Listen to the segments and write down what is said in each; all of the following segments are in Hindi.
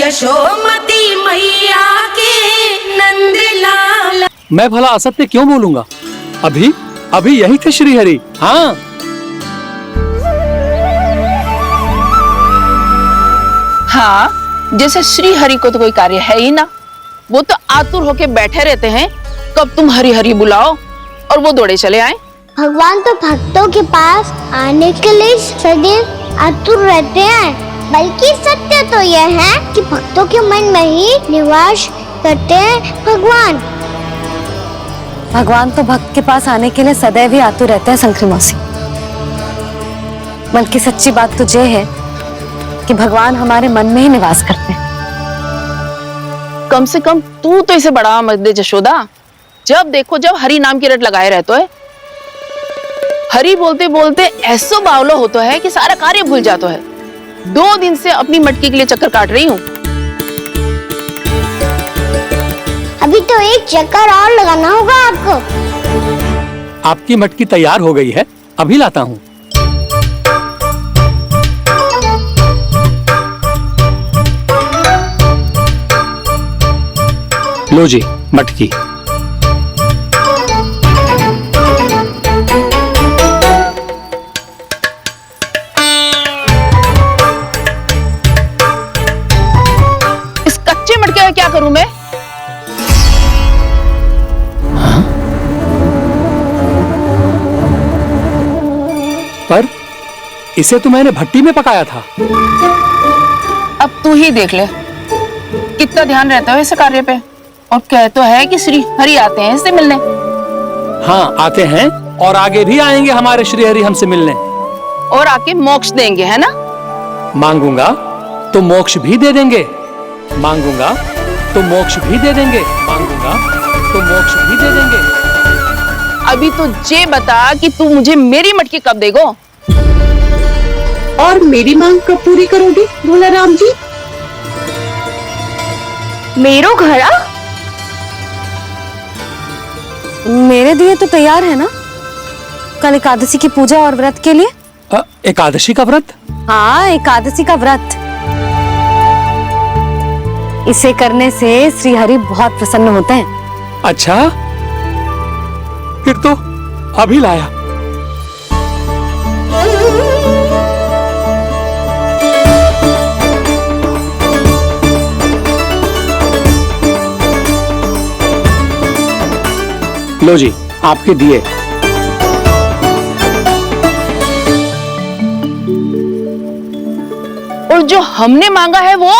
यशोमती मैया के नंदलाल। मैं भला असत्य क्यों बोलूंगा? अभी अभी यही थे श्रीहरि। हाँ, हाँ, जैसे श्री हरि को तो कोई कार्य है ही ना। वो तो आतुर होके बैठे रहते हैं कब तुम हरि हरि बुलाओ और वो दौड़े चले आए। भगवान तो भक्तों के पास आने के लिए सदैव आतुर रहते हैं। बल्कि सत्य तो यह है कि भक्तों के मन में ही निवास करते हैं भगवान। भगवान तो भक्त के पास आने के लिए सदैव ही आतुर रहते हैं शंकरी मौसी। बल्कि सच्ची बात तो ये है कि भगवान हमारे मन में ही निवास करते हैं। कम से कम तू तो इसे बढ़ावा मत दे जशोदा। जब देखो जब हरि नाम की रट लगाए रहते है। हरि बोलते बोलते ऐसो बावलो होता है कि सारा कार्य भूल जाता है। 2 दिन से अपनी मटकी के लिए चक्कर काट रही हूँ। अभी तो एक चक्कर और लगाना होगा आपको। आपकी मटकी तैयार हो गई है, अभी लाता हूँ। लो जी मटकी। इस कच्चे मटके का क्या करूं मैं? पर इसे तो मैंने भट्टी में पकाया था। अब तू ही देख ले कितना ध्यान रहता है इस कार्य पे। और कह तो है कि श्री हरि आते हैं इससे मिलने। हाँ आते हैं और आगे भी आएंगे हमारे श्रीहरि हमसे मिलने। और आके मोक्ष देंगे, है ना? मांगूंगा तो मोक्ष भी दे देंगे, मांगूंगा तो मोक्ष भी दे देंगे, मांगूंगा तो मोक्ष भी दे देंगे। अभी तो ये बता कि तू मुझे मेरी मटकी कब देगो? और मेरी मांग कब पूरी करोगे भोला राम जी? मेरो घड़ा मेरे दिए तो तैयार है ना कल एकादशी की पूजा और व्रत के लिए। एकादशी का व्रत? हाँ, एकादशी का व्रत। इसे करने से श्री हरि बहुत प्रसन्न होते हैं। अच्छा, फिर तो अभी लाया। लो जी आपके दिए। और जो हमने मांगा है वो?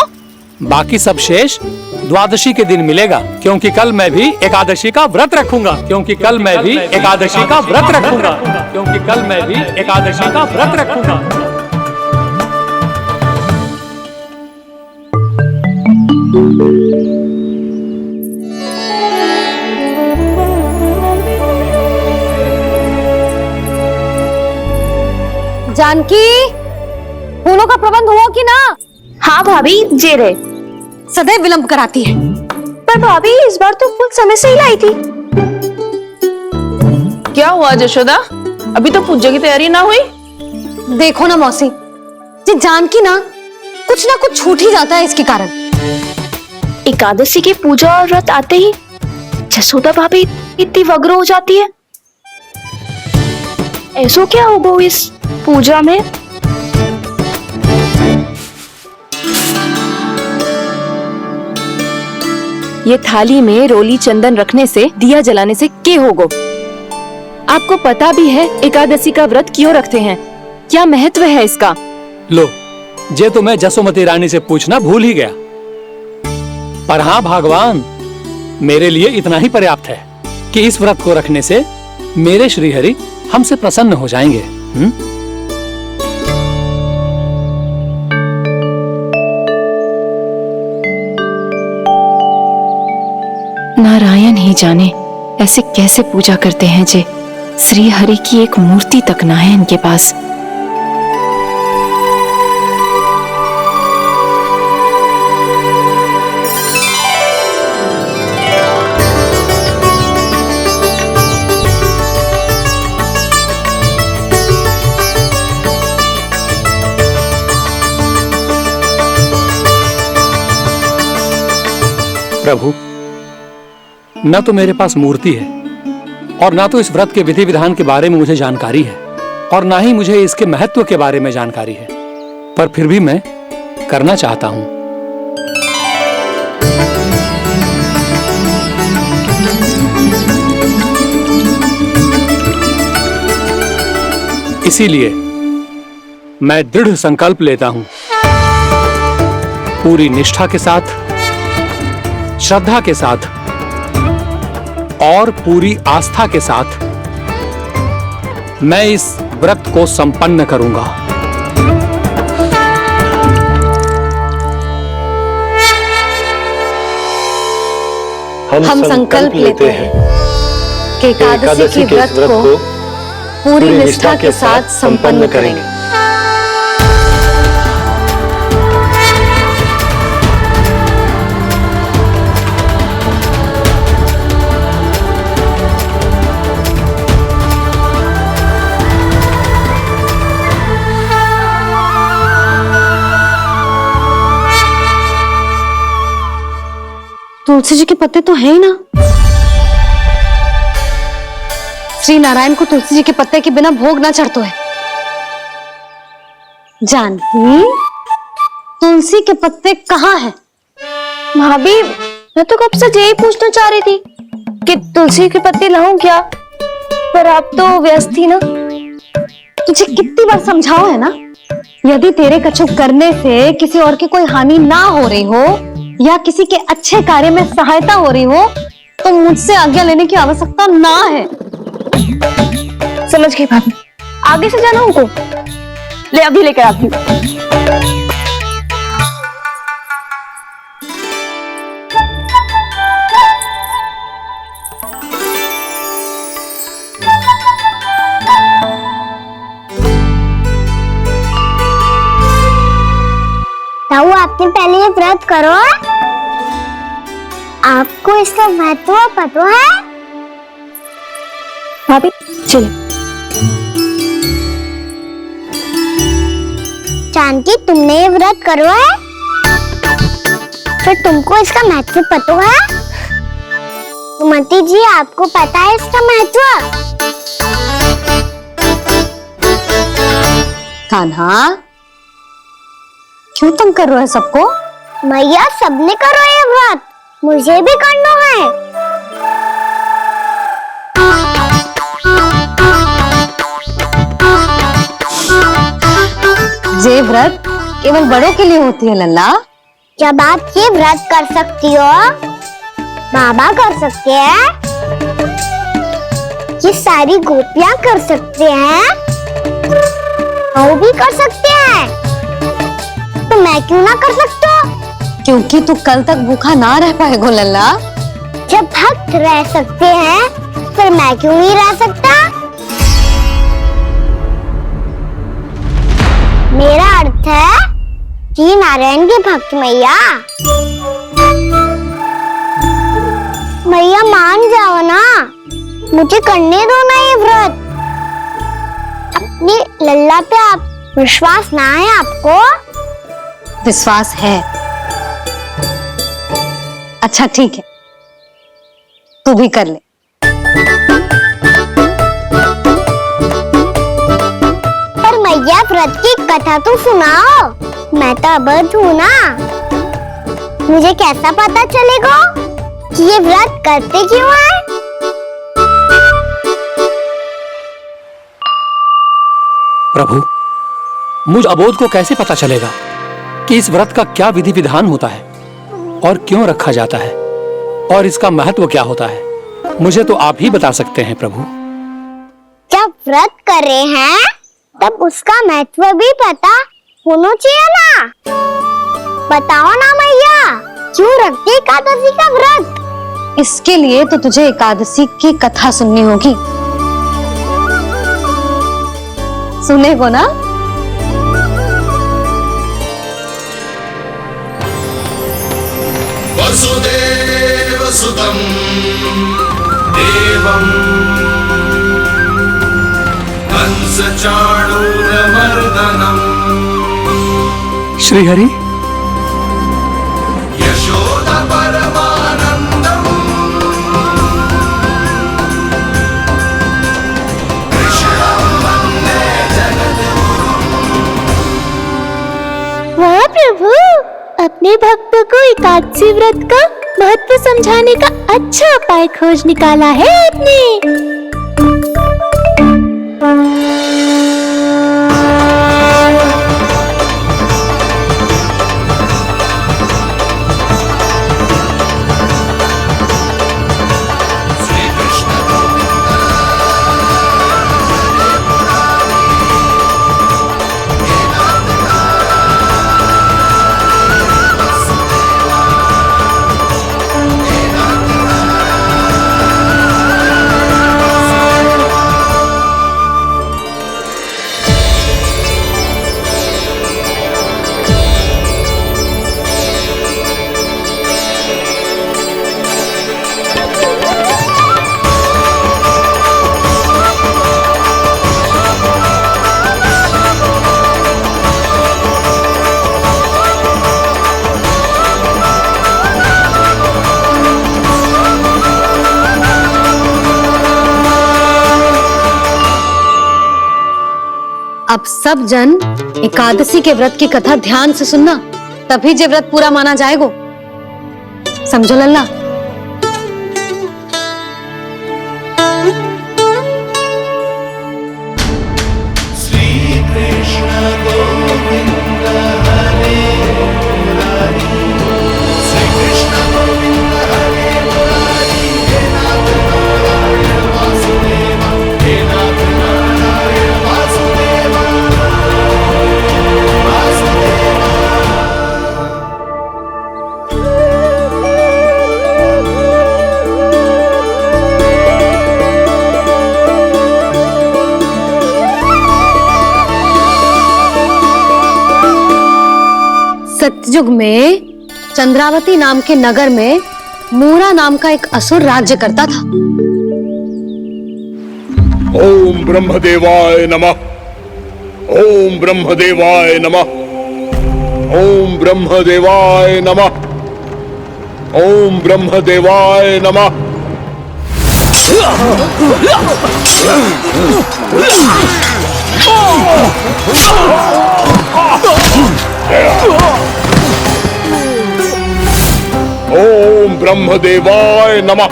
बाकी सब शेष द्वादशी के दिन मिलेगा, क्योंकि कल मैं भी एकादशी का व्रत रखूंगा, क्योंकि कल मैं भी एकादशी का व्रत रखूंगा, क्योंकि कल मैं भी एकादशी का व्रत रखूंगा। जानकी, फूलों का प्रबंध हुआ कि ना? हाँ भाभी, जे रहे। सदैव विलंब कराती है। पर भाभी इस बार तो फूल समय से ही लाई थी। क्या हुआ जशोदा? अभी तो पूजा की तैयारी ना हुई? देखो ना मौसी, ये जानकी ना कुछ छूट ही जाता है इसके कारण। एकादशी की पूजा और व्रत आते ही जसोदा भाभी इतनी वग्र हो जाती है। ऐसो क्या होगा इस पूजा में? ये थाली में रोली चंदन रखने से, दिया जलाने से के होगो? आपको पता भी है एकादशी का व्रत क्यों रखते हैं? क्या महत्व है इसका? लो, जे तो मैं जसोमती रानी से पूछना भूल ही गया। पर हाँ भगवान, मेरे लिए इतना ही पर्याप्त है कि इस व्रत को रखने से मेरे श्रीहरि हमसे प्रसन्न हो जाएंगे। नारायण ही जाने ऐसे कैसे पूजा करते हैं जे श्री हरि की एक मूर्ति तक ना है इनके पास। प्रभु, न तो मेरे पास मूर्ति है और ना तो इस व्रत के विधि विधान के बारे में मुझे जानकारी है और ना ही मुझे इसके महत्व के बारे में जानकारी है, पर फिर भी मैं करना चाहता हूं। इसीलिए मैं दृढ़ संकल्प लेता हूं, पूरी निष्ठा के साथ, श्रद्धा के साथ और पूरी आस्था के साथ मैं इस व्रत को संपन्न करूंगा। हम संकल्प लेते हैं कि एकादशी के व्रत को पूरी निष्ठा के साथ संपन्न करेंगे। तुलसी जी के पत्ते तो है ही ना। श्री नारायण को तुलसी जी के पत्ते के बिना भोग ना चढ़तो है। जानकी, तुलसी के पत्ते कहाँ हैं? भाभी, मैं तो कब से यही पूछना चाह रही थी कि तुलसी के पत्ते लाऊं क्या, पर आप तो व्यस्त थी ना। तुझे कितनी बार समझाओ है ना, यदि तेरे कछु करने से किसी और की कोई हानि ना हो रही हो या किसी के अच्छे कार्य में सहायता हो रही हो तो मुझसे आज्ञा लेने की आवश्यकता ना है। समझ गई भाभी, आगे से जाना उनको। ले अभी लेकर आती हूँ। ताऊ, आपने पहले ये व्रत करो। आपको इसका महत्व पता है? भाभी चलो। जानकी, तुमने ये व्रत करो है, फिर तुमको इसका महत्व पता है? सुमति जी, आपको पता है इसका महत्व? कान्हा, क्यों तुम कर रहे हो सबको? मैया, सबने करो ये व्रत, मुझे भी करना है। ये व्रत केवल बड़ों के लिए होती है लल्ला। जब आप ये व्रत कर सकती हो, बाबा कर सकते हैं, ये सारी गोपियां कर सकते हैं, वो भी कर सकते हैं, तो मैं क्यों ना कर सकता? क्योंकि तू कल तक भूखा ना रह पाएगा लल्ला। जब भक्त रह सकते हैं, फिर मैं क्यों नहीं रह सकता? मेरा अर्थ है श्री नारायण के भक्त मैया। मैया, मान जाओ ना, मुझे करने दो ना ये व्रत। अपनी लल्ला पे आप विश्वास ना है आपको? विश्वास है। अच्छा ठीक है, तू भी कर ले। पर मैया, व्रत की कथा तो सुनाओ। मैं तो अबध हूँ ना, मुझे कैसा पता चलेगा कि ये व्रत करते क्यों है? प्रभु, मुझ अबोध को कैसे पता चलेगा कि इस व्रत का क्या विधि विधान होता है और क्यों रखा जाता है और इसका महत्व क्या होता है? मुझे तो आप ही बता सकते हैं प्रभु। जब व्रत कर रहे हैं तब उसका महत्व भी पता होना चाहिए ना। बताओ ना मैया, क्यों रखते एकादशी का व्रत? इसके लिए तो तुझे एकादशी की कथा सुननी होगी। सुनेगो ना? वसुदेव सुतं देवं कंस चाणूरमर्दनम् श्रीहरि, यशोदा परमानंदं अपने भक्तों को एकादशी व्रत का महत्व समझाने का अच्छा उपाय खोज निकाला है आपने। अब सब जन एकादशी के व्रत की कथा ध्यान से सुनना, तभी जे व्रत पूरा माना जाएगा। समझो लल्ला। श्री कृष्ण गोविंद हरे मुरारी, श्री कृष्ण गोविंद हरे मुरारी, हे नाथ नारायण वासुदेव, हे नाथ नारायण वासुदेव, वासुदेव। सतयुग में चंद्रावती नाम के नगर में मूरा नाम का एक असुर राज्य करता था। ओम ब्रह्मदेवाय नमः। ओम ब्रह्मदेवाय नमः। ओम ब्रह्मदेवाय नमः। ओम ब्रह्मदेवाय नमः। ओम ब्रह्मदेवाय नमः।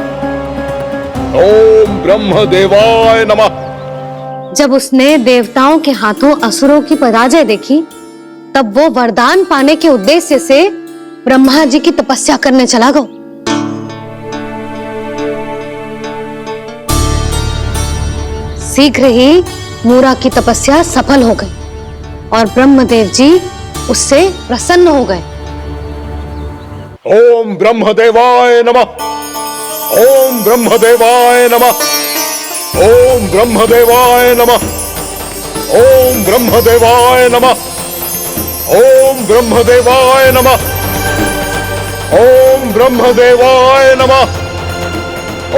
ओम ब्रह्मदेवाय नमः। जब उसने देवताओं के हाथों असुरों की पराजय देखी, तब वो वरदान पाने के उद्देश्य से ब्रह्मा जी की तपस्या करने चला गया। शीघ्र ही मूरा की तपस्या सफल हो गई और ब्रह्मदेव जी उससे प्रसन्न हो गए। ओम ब्रह्मदेवाय नमः। ओम ब्रह्मदेवाय नमः। ओम ब्रह्मदेवाय नमः। ओम ब्रह्मदेवाय नमः। ओम ब्रह्मदेवाय नमः। ओम ब्रह्मदेवाय नमः।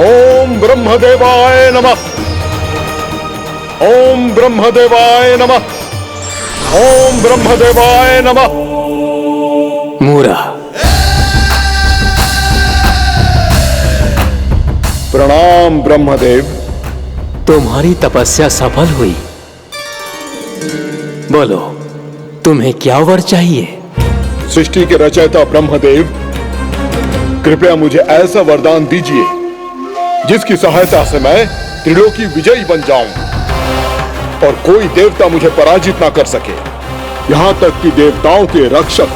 ओम ब्रह्मदेवाय नमः। ओम ब्रह्मदेवाय नमः। ओम ब्रह्मदेवाय नमः। मूरा, प्रणाम ब्रह्मदेव। तुम्हारी तपस्या सफल हुई। बोलो, तुम्हें क्या वर चाहिए? सृष्टि के रचयिता ब्रह्मदेव, कृपया मुझे ऐसा वरदान दीजिए जिसकी सहायता से मैं त्रिलोकी विजयी बन जाऊं और कोई देवता मुझे पराजित ना कर सके। यहां तक कि देवताओं के रक्षक,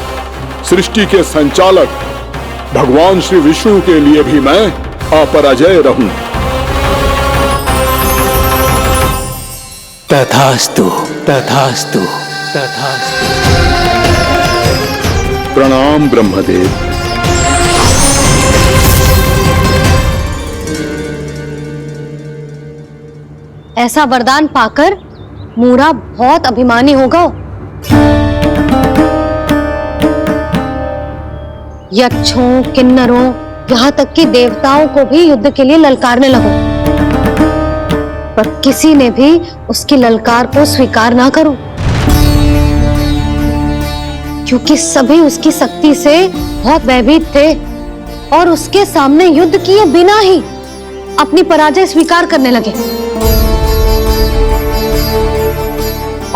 सृष्टि के संचालक भगवान श्री विष्णु के लिए भी मैं अपराजय रहूं। तथास्तु, तथास्तु, तथास्तु। प्रणाम ब्रह्मदेव। ऐसा वरदान पाकर मूरा बहुत अभिमानी होगा। यक्षों, किन्नरों, यहाँ तक कि देवताओं को भी युद्ध के लिए ललकारने लगो, पर किसी ने भी उसकी ललकार को स्वीकार ना करो, क्योंकि सभी उसकी शक्ति से बहुत भयभीत थे और उसके सामने युद्ध किए बिना ही अपनी पराजय स्वीकार करने लगे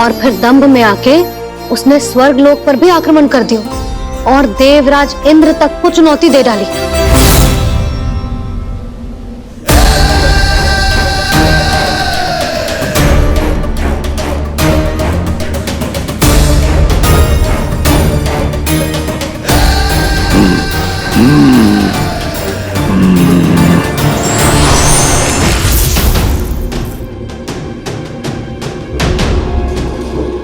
और फिर दंभ में आके उसने स्वर्ग लोक पर भी आक्रमण कर दिया और देवराज इंद्र तक को चुनौती दे डाली।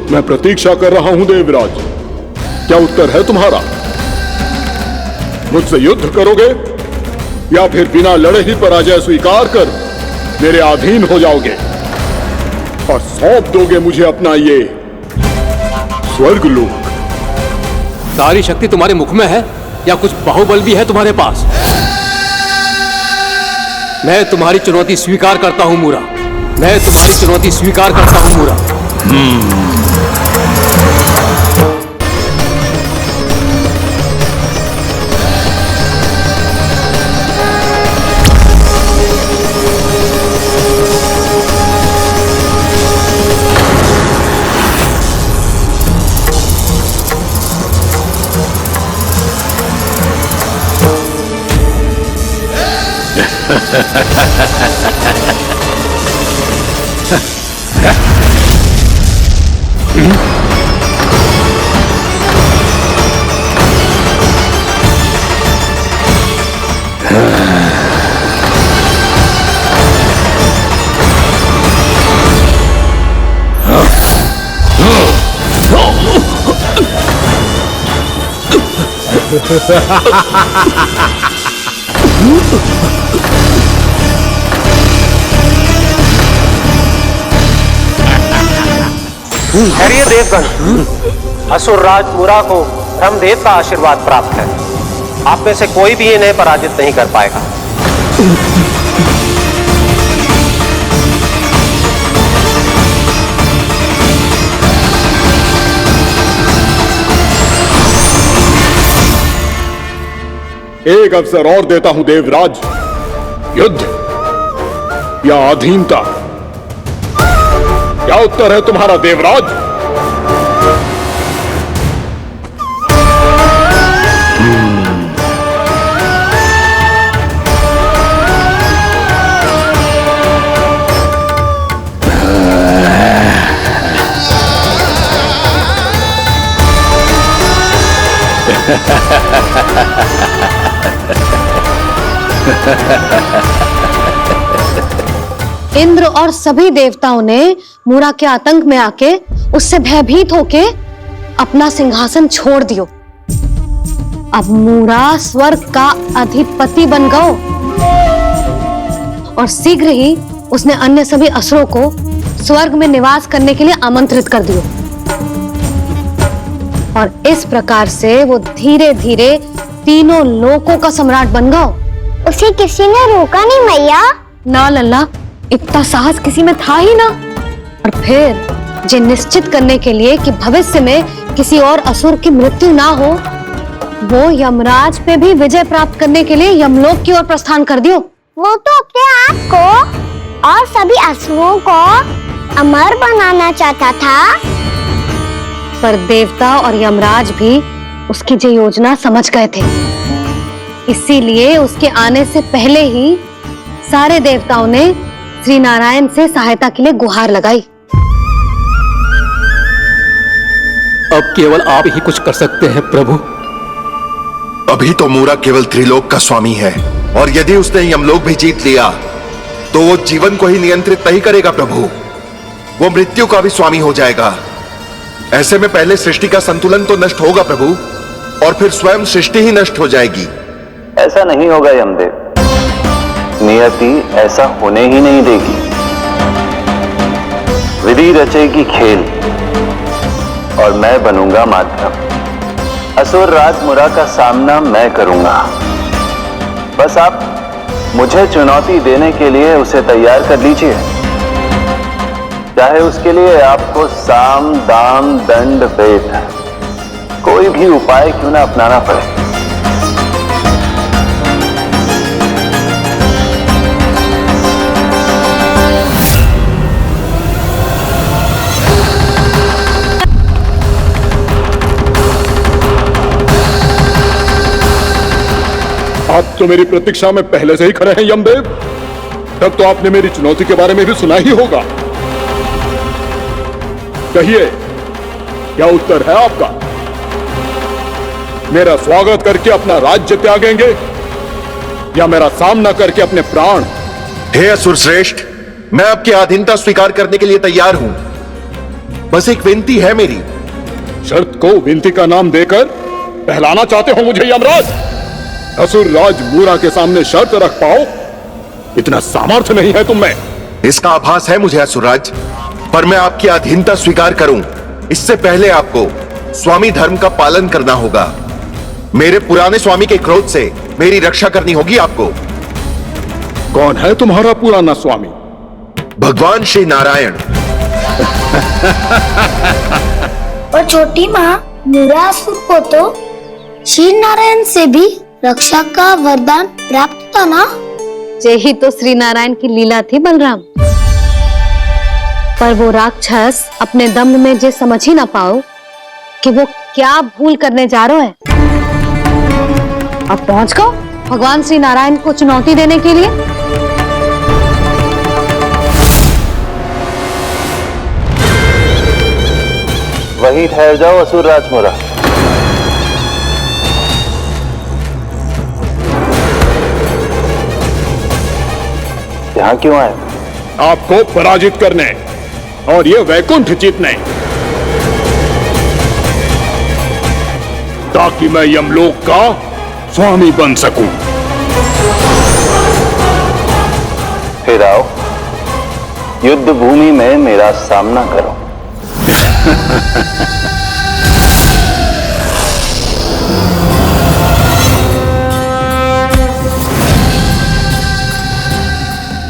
मैं प्रतीक्षा कर रहा हूं देवराज, क्या उत्तर है तुम्हारा? मुझसे युद्ध करोगे या फिर बिना लड़े ही पराजय स्वीकार कर मेरे अधीन हो जाओगे और सौंप दोगे मुझे अपना ये स्वर्गलोक? सारी शक्ति तुम्हारे मुख में है या कुछ बाहुबल भी है तुम्हारे पास? मैं तुम्हारी चुनौती स्वीकार करता हूं मूरा, मैं तुम्हारी चुनौती स्वीकार करता हूं मूरा। धैर्य देवगण, असुर राज मुरा को ब्रह्मदेव का आशीर्वाद प्राप्त है। आप में से कोई भी इन्हें पराजित नहीं कर पाएगा। एक अवसर और देता हूं देवराज, युद्ध या अधीनता, क्या उत्तर है तुम्हारा देवराज? इंद्र और सभी देवताओं ने मूरा के आतंक में आके उससे भयभीत होके अपना सिंहासन छोड़ दियो। अब मूरा स्वर्ग का अधिपति बन गयो और शीघ्र ही उसने अन्य सभी असुरों को स्वर्ग में निवास करने के लिए आमंत्रित कर दियो। और इस प्रकार से वो धीरे धीरे तीनों लोकों का सम्राट बन गयो। उसे किसी ने रोका नहीं मैया? ना लल्ला, इतना साहस किसी में था ही ना। और फिर जे निश्चित करने के लिए कि भविष्य में किसी और असुर की मृत्यु ना हो, वो यमराज पे भी विजय प्राप्त करने के लिए यमलोक की ओर प्रस्थान कर दियो। वो तो अपने आप को और सभी असुरों को अमर बनाना चाहता था। पर देवता और यमराज भी उसकी जो योजना समझ गए थे, इसीलिए उसके आने से पहले ही सारे देवताओं ने श्री नारायण से सहायता के लिए गुहार लगाई। अब केवल आप ही कुछ कर सकते हैं प्रभु। अभी तो मूरा केवल त्रिलोक का स्वामी है, और यदि उसने यमलोक भी जीत लिया तो वो जीवन को ही नियंत्रित नहीं करेगा प्रभु, वो मृत्यु का भी स्वामी हो जाएगा। ऐसे में पहले सृष्टि का संतुलन तो नष्ट होगा प्रभु, और फिर स्वयं सृष्टि ही नष्ट हो जाएगी। ऐसा नहीं होगा यमदेव, नियति ऐसा होने ही नहीं देगी। विधि रचेगी खेल और मैं बनूंगा माध्यम। असुर राज मुरा का सामना मैं करूंगा। बस आप मुझे चुनौती देने के लिए उसे तैयार कर लीजिए, चाहे उसके लिए आपको साम दाम दंड भेद कोई भी उपाय क्यों ना अपनाना पड़े। आप तो मेरी प्रतीक्षा में पहले से ही खड़े हैं यमदेव। तब तो आपने मेरी चुनौती के बारे में भी सुना ही होगा। कहिए, क्या उत्तर है आपका? मेरा स्वागत करके अपना राज्य त्यागेंगे या मेरा सामना करके अपने प्राण? हे असुर श्रेष्ठ, मैं आपकी अधीनता स्वीकार करने के लिए तैयार हूं। बस एक विनती है मेरी। शर्त को विनती का नाम देकर बहलाना चाहते हो मुझे यमराज? असुर राज मूरा के सामने शर्त रख पाओ, इतना सामर्थ्य नहीं है तुम में। इसका आभास है मुझे असुरराज, पर मैं आपकी अधीनता स्वीकार करूं इससे पहले आपको स्वामी धर्म का पालन करना होगा। मेरे पुराने स्वामी के क्रोध से मेरी रक्षा करनी होगी आपको। कौन है तुम्हारा पुराना स्वामी? भगवान श्री नारायण। और छोटी माँ मूरासुर को तो श्री नारायण से भी रक्षा का वरदान प्राप्त था ना? यही तो श्री नारायण की लीला थी बलराम। पर वो राक्षस अपने दम में जे समझ ही ना पाओ कि वो क्या भूल करने जा रहा है। अब पहुंच गो भगवान श्री नारायण को चुनौती देने के लिए। वहीं ठहर जाओ असुर राज मूरा। यहां क्यों आए? आपको पराजित करने और ये वैकुंठ जीतने, ताकि मैं यमलोक का स्वामी बन सकूं। फिर आओ, युद्ध भूमि में मेरा सामना करो।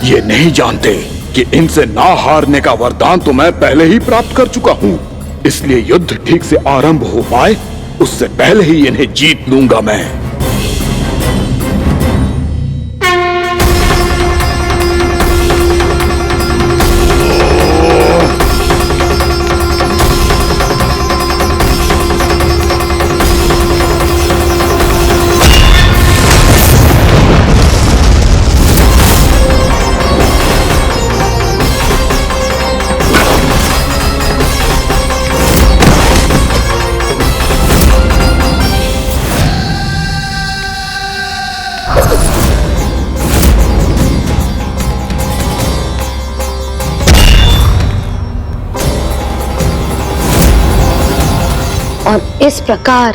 ये नहीं जानते कि इनसे ना हारने का वरदान तो मैं पहले ही प्राप्त कर चुका हूं, इसलिए युद्ध ठीक से आरंभ हो पाए उससे पहले ही इन्हें जीत लूंगा मैं। और इस प्रकार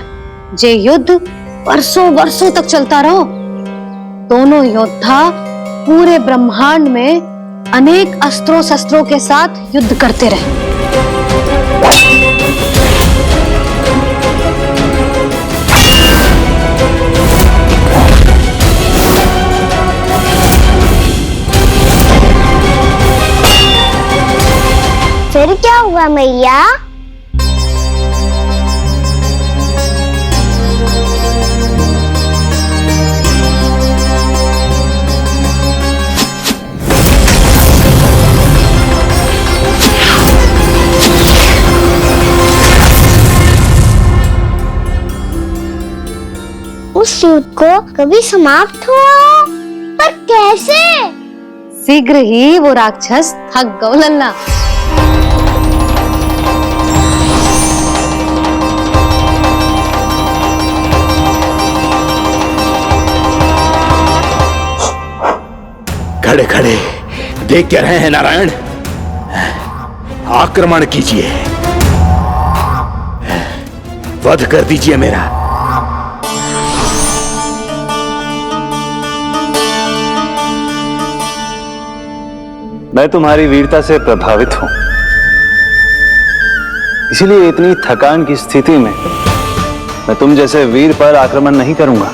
ये युद्ध वर्षों वर्षों तक चलता रहो। दोनों योद्धा पूरे ब्रह्मांड में अनेक अस्त्रों शस्त्रों के साथ युद्ध करते रहे। फिर क्या हुआ मैया? उस युद्ध को कभी समाप्त हुआ, पर कैसे? शीघ्र ही वो राक्षस थक गौ लल्ला। खड़े खड़े देख क्या रहे हैं नारायण? आक्रमण कीजिए, वध कर दीजिए मेरा। मैं तुम्हारी वीरता से प्रभावित हूं, इसलिए इतनी थकान की स्थिति में मैं तुम जैसे वीर पर आक्रमण नहीं करूंगा।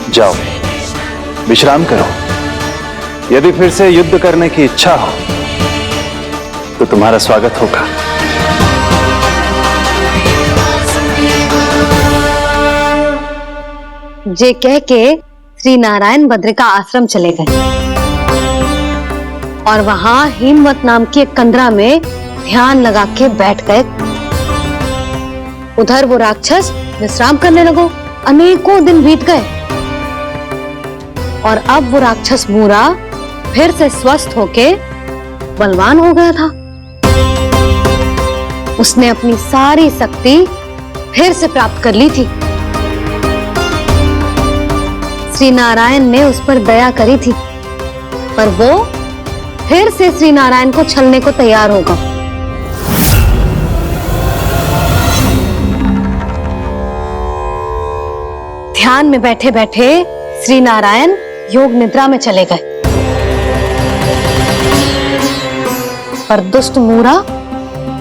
जाओ विश्राम करो। यदि फिर से युद्ध करने की इच्छा हो तो तुम्हारा स्वागत होगा। जे कह के श्री नारायण बद्रिका आश्रम चले गए और वहां हिमवत नाम की एक कंदरा में ध्यान लगा के बैठ गए। उधर वो राक्षस विश्राम करने लगो। अनेकों दिन बीत गए और अब वो राक्षस मूरा फिर से स्वस्थ होके बलवान हो गया था। उसने अपनी सारी शक्ति फिर से प्राप्त कर ली थी। श्री नारायण ने उस पर दया करी थी, पर वो फिर से श्री नारायण को छलने को तैयार होगा। ध्यान में बैठे बैठे श्री नारायण योग निद्रा में चले गए, पर दुष्ट मूरा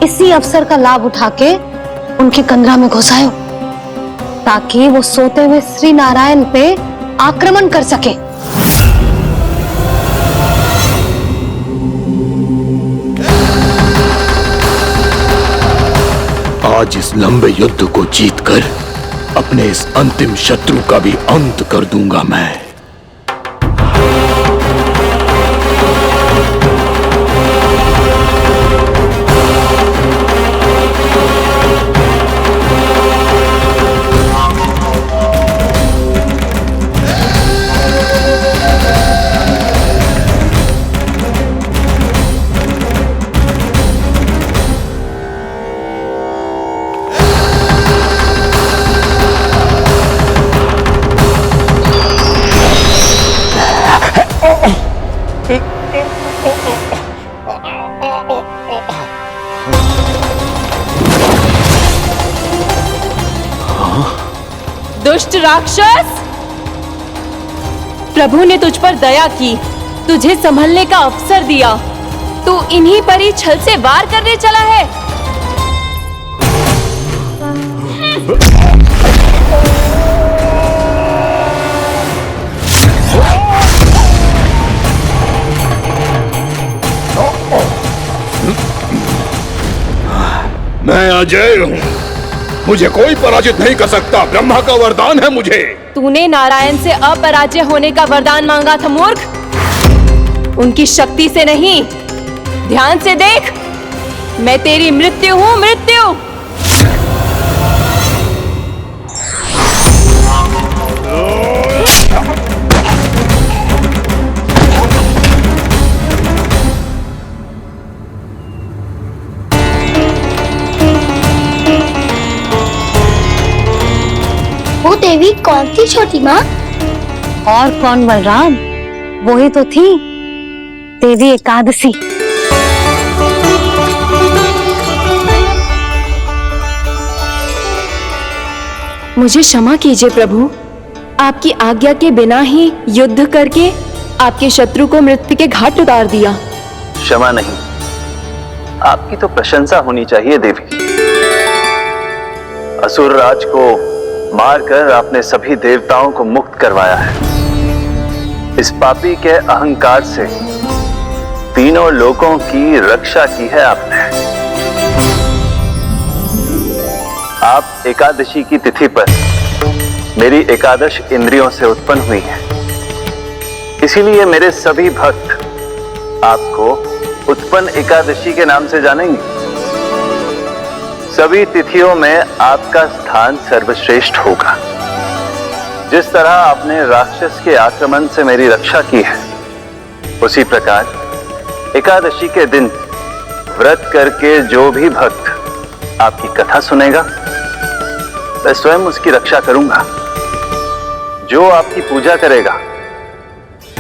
इसी अवसर का लाभ उठा के उनके कंदरा में घुस आयो, ताकि वो सोते हुए श्री नारायण पे आक्रमण कर सके। आज इस लंबे युद्ध को जीतकर अपने इस अंतिम शत्रु का भी अंत कर दूंगा मैं। दुष्ट राक्षस, प्रभु ने तुझ पर दया की, तुझे संभलने का अवसर दिया। तू इन्हीं पर ही छल से वार करने चला है। मैं अजय हूँ, मुझे कोई पराजित नहीं कर सकता। ब्रह्मा का वरदान है मुझे। तूने नारायण से अपराजय होने का वरदान मांगा था मूर्ख, उनकी शक्ति से नहीं। ध्यान से देख, मैं तेरी मृत्यु हूँ, मृत्यु। वो देवी कौन थी छोटी माँ? और कौन बलराम, वही तो थी देवी एकादशी। मुझे क्षमा कीजिए प्रभु, आपकी आज्ञा के बिना ही युद्ध करके आपके शत्रु को मृत्यु के घाट उतार दिया। क्षमा नहीं, आपकी तो प्रशंसा होनी चाहिए देवी। असुर राज को मारकर आपने सभी देवताओं को मुक्त करवाया है। इस पापी के अहंकार से तीनों लोकों की रक्षा की है आपने। आप एकादशी की तिथि पर मेरी एकादश इंद्रियों से उत्पन्न हुई हैं। इसीलिए मेरे सभी भक्त आपको उत्पन्न एकादशी के नाम से जानेंगे। सभी तिथियों में आपका स्थान सर्वश्रेष्ठ होगा। जिस तरह आपने राक्षस के आक्रमण से मेरी रक्षा की है, उसी प्रकार एकादशी के दिन व्रत करके जो भी भक्त आपकी कथा सुनेगा, मैं स्वयं उसकी रक्षा करूंगा। जो आपकी पूजा करेगा,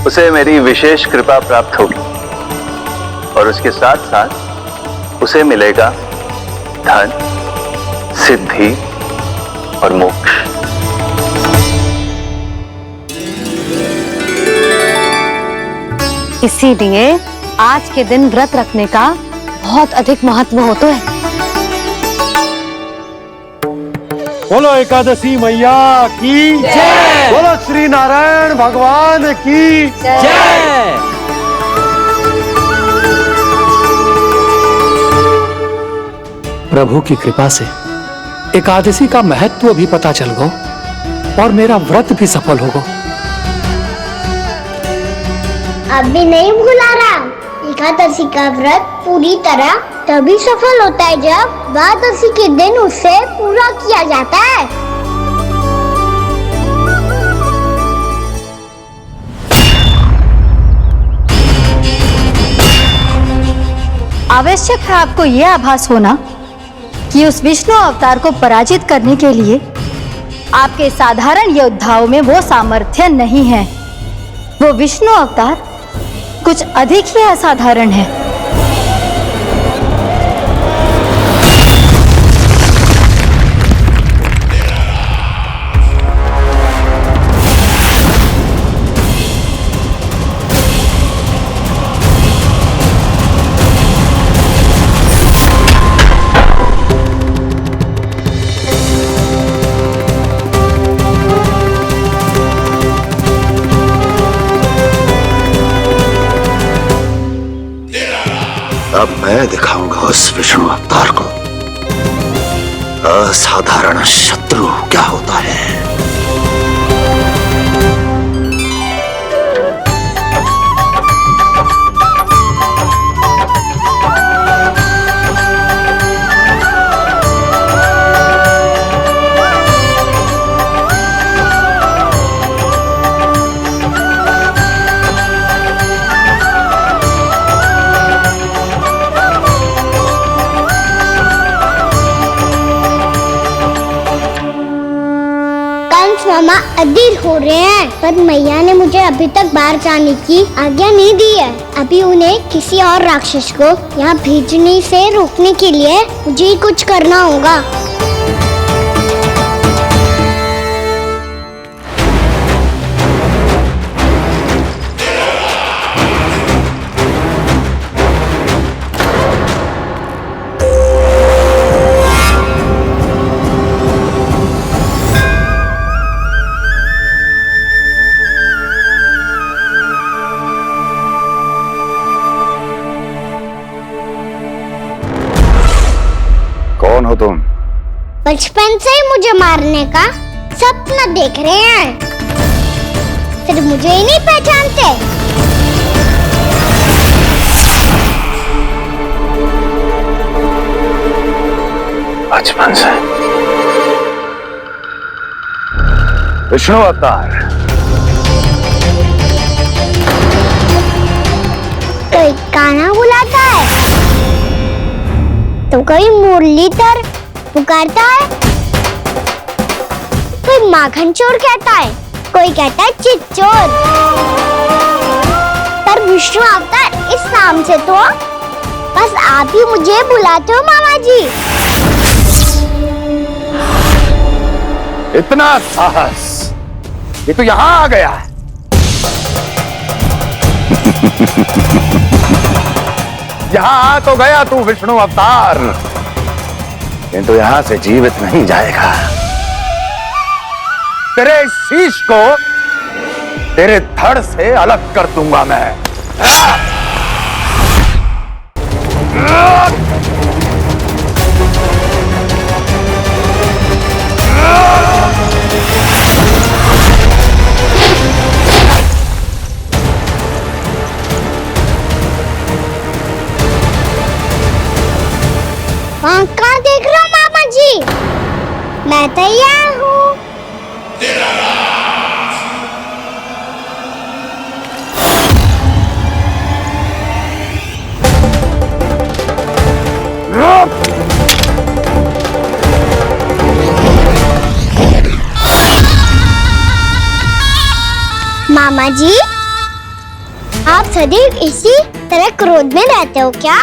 उसे मेरी विशेष कृपा प्राप्त होगी, और उसके साथ साथ उसे मिलेगा धन, सिद्धि और मोक्ष। इसीलिए आज के दिन व्रत रखने का बहुत अधिक महत्व होता है। बोलो एकादशी मैया की जय। बोलो श्री नारायण भगवान की जय। प्रभु की कृपा से एकादशी का महत्व भी पता चल गो और मेरा व्रत भी सफल होगा। अभी नहीं भूला राम, एकादशी का व्रत पूरी तरह तभी सफल होता है जब द्वादशी के दिन उसे पूरा किया जाता है। आवश्यक है आपको यह आभास होना कि उस विष्णु अवतार को पराजित करने के लिए आपके साधारण योद्धाओं में वो सामर्थ्य नहीं है। वो विष्णु अवतार कुछ अधिक ही असाधारण है। अब मैं दिखाऊंगा उस विष्णु अवतार को असाधारण शत्रु क्या होता है। मामा अधीर हो रहे हैं, पर मैया ने मुझे अभी तक बाहर जाने की आज्ञा नहीं दी है। अभी उन्हें किसी और राक्षस को यहाँ भेजने से रोकने के लिए मुझे ही कुछ करना होगा। कौन हो तुम? बचपन से ही मुझे मारने का सपना देख रहे हैं, सिर्फ मुझे ही नहीं पहचानते। बचपन से विष्णु अवतार। कोई गाना बुलाता है तो कोई मुरलीधर पुकारता है, कोई माखन चोर कहता है, कोई कहता है चिच्चोर। पर विष्णु अवतार इस नाम से तो बस आप ही मुझे बुलाते हो मामा जी। इतना साहस, ये तो यहां आ गया है। यहां आ तो गया तू विष्णु अवतार, किंतु यहां से जीवित नहीं जाएगा। तेरे शीश को तेरे धड़ से अलग कर दूंगा मैं। वहाँ कहाँ देख रहे हो मामा जी? मैं तैयार हूँ। मामा जी, आप सदैव इसी तरह क्रोध में रहते हो क्या?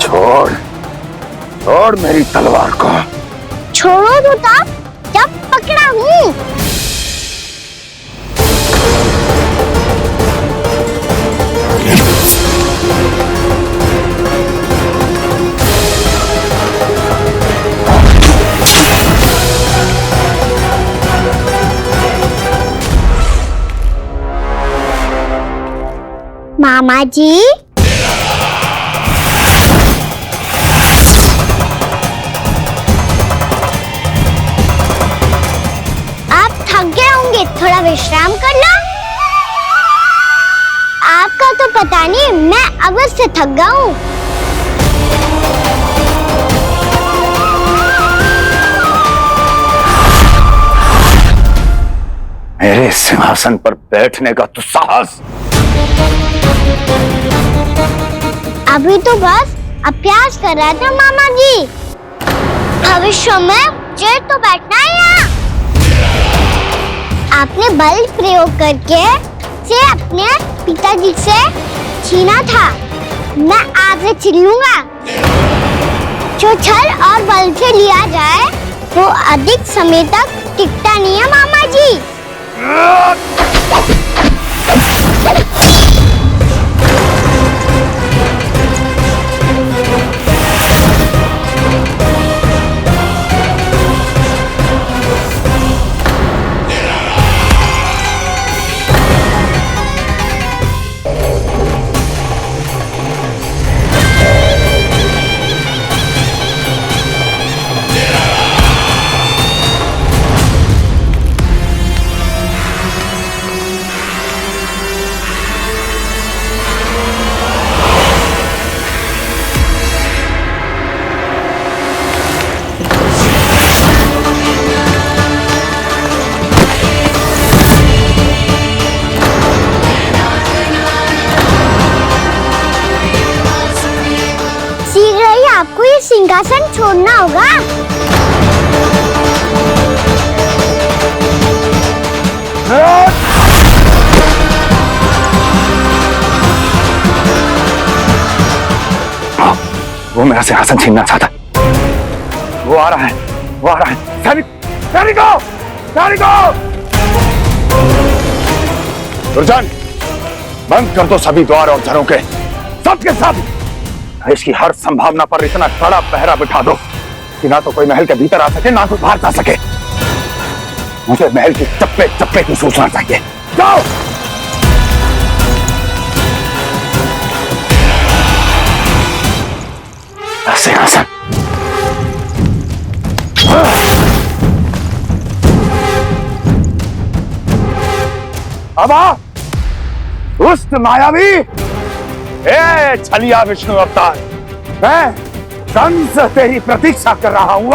छोड़ मेरी तलवार को। छोड़ो तो तब जब पकड़ा हूँ। मामा जी, थक गए होंगे, थोड़ा विश्राम कर लो। पता नहीं, मैं अवश्य से थक गया हूँ। मेरे सिंहासन पर बैठने का तो साहस। अभी तो बस अभ्यास कर रहा था मामा जी। भविष्य में मुझे तो बैठना है यहाँ। आपने बल प्रयोग करके से अपने पिताजी से छीना था। मैं आपसे छीन लूंगा। जो छल और बल से लिया जाए वो अधिक समय तक टिकता नहीं है मामा जी। आपको ये सिंहासन छोड़ना होगा। वो मेरा सिंहासन छीनना चाहता है। वो आ रहा है, वो आ रहा है। सैनिकों, सैनिकों! दुर्जन, बंद कर दो सभी द्वार और घरों के, सबके सब। इसकी हर संभावना पर इतना कड़ा पहरा बिठा दो कि ना तो कोई महल के भीतर आ सके, ना कोई बाहर जा सके। मुझे महल की चप्पे चप्पे की सूचना चाहिए। जाओ। सिंहासन। अब आ, दुष्ट मायावी, छलिया विष्णु अवतार, मैं कंस तेरी प्रतीक्षा कर रहा हूँ।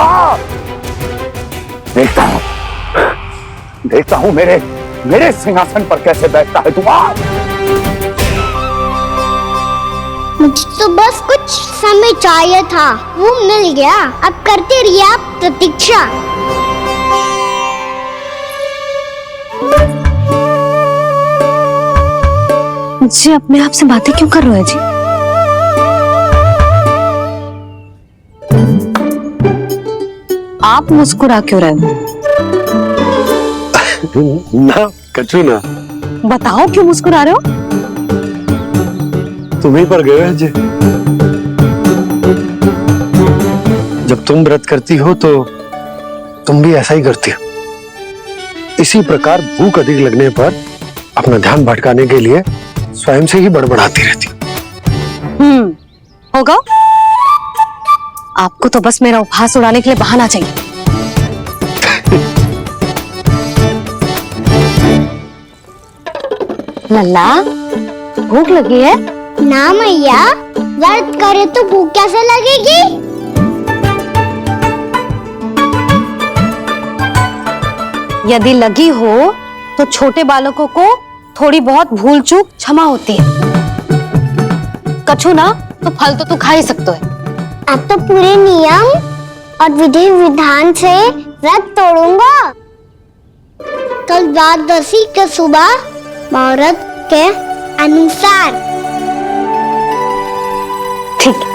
देखता हूँ मेरे सिंहासन पर कैसे बैठता है तू। मुझे तो बस कुछ समय चाहिए था, वो मिल गया। अब करते रहिए आप प्रतीक्षा। मुझे अपने आप से बातें क्यों कर रहे हो जी? आप मुस्कुरा क्यों रहे हो? ना कछु ना। बताओ क्यों मुस्कुरा रहे हो? तुम्हीं पर गए जी। जब तुम व्रत करती हो तो तुम भी ऐसा ही करती हो। इसी प्रकार भूख अधिक लगने पर अपना ध्यान भटकाने के लिए स्वयं से ही बड़बड़ाती रहती। होगा। आपको तो बस मेरा उपहास उड़ाने के लिए बहाना चाहिए। लल्ला, भूख लगी है? ना मैया, व्रत करे तो भूख कैसे लगेगी? यदि लगी हो तो छोटे बालकों को थोड़ी बहुत भूल चूक क्षमा होती है। कछु ना तो फल तो तू खा ही सकते है। अब तो पूरे नियम और विधि विधान से व्रत तोड़ूंगा। कल द्वादशी के सुबह मुहूर्त के अनुसार। ठीक है।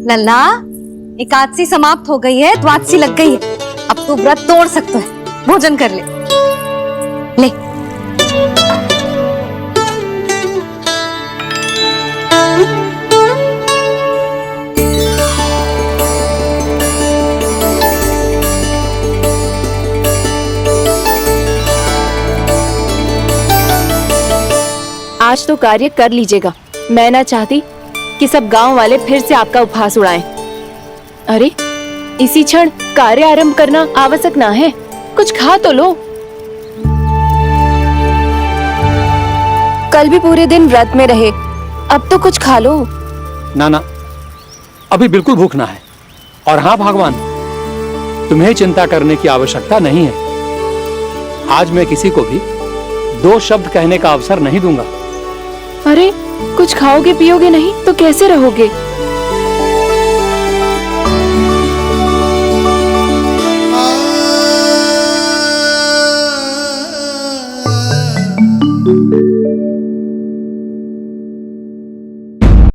लल्ला, एकादशी समाप्त हो गई है, द्वादशी लग गई है। अब तू व्रत तोड़ सकता है। भोजन कर ले। ले। आज तो कार्य कर लीजिएगा। मैं ना चाहती कि सब गांव वाले फिर से आपका उपहास उड़ाएं। अरे, इसी क्षण कार्य आरंभ करना आवश्यक ना है। कुछ खा तो लो। कल भी पूरे दिन व्रत में रहे, अब तो कुछ खा लो। ना ना, अभी बिल्कुल भूख ना है। और हाँ भगवान, तुम्हें चिंता करने की आवश्यकता नहीं है। आज मैं किसी को भी 2 शब्द कहने का अवसर नहीं दूंगा। अरे कुछ खाओगे पियोगे नहीं तो कैसे रहोगे?